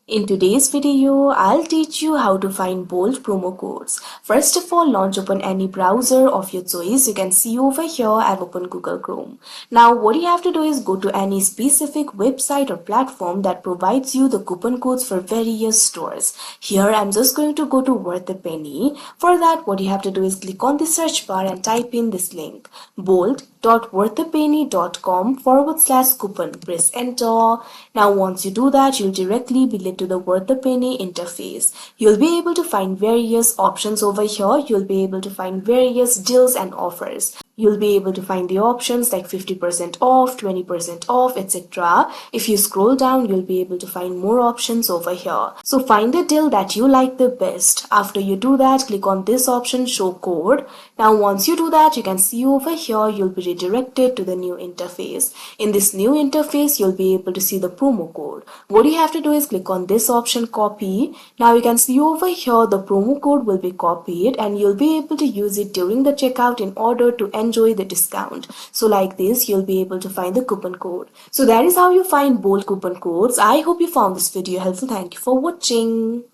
In today's video, I'll teach you how to find bold promo codes. First of all, launch open any browser of your choice. You can see over here, I've opened Google Chrome. Now, what you have to do is go to any specific website or platform that provides you the coupon codes for various stores. Here, I'm just going to go to Worth a Penny. For that, what you have to do is click on the search bar and type in this link, bold.worthapenny.com/coupon. Press enter. Now, once you do that, you'll directly be led to the Worth a Penny interface. You'll be able to find various options over here. You'll be able to find various deals and offers. You'll be able to find the options like 50% off, 20% off, etc. If you scroll down, you'll be able to find more options over here. So find the deal that you like the best. After you do that, click on this option, show code. Now once you do that, you can see over here, you'll be redirected to the new interface. In this new interface, you'll be able to see the promo code. What you have to do is click on this option, copy. Now you can see over here, the promo code will be copied and you'll be able to use it during the checkout in order to enjoy the discount. So like this, you'll be able to find the coupon code. So that is how you find bold coupon codes. I hope you found this video helpful. Thank you for watching.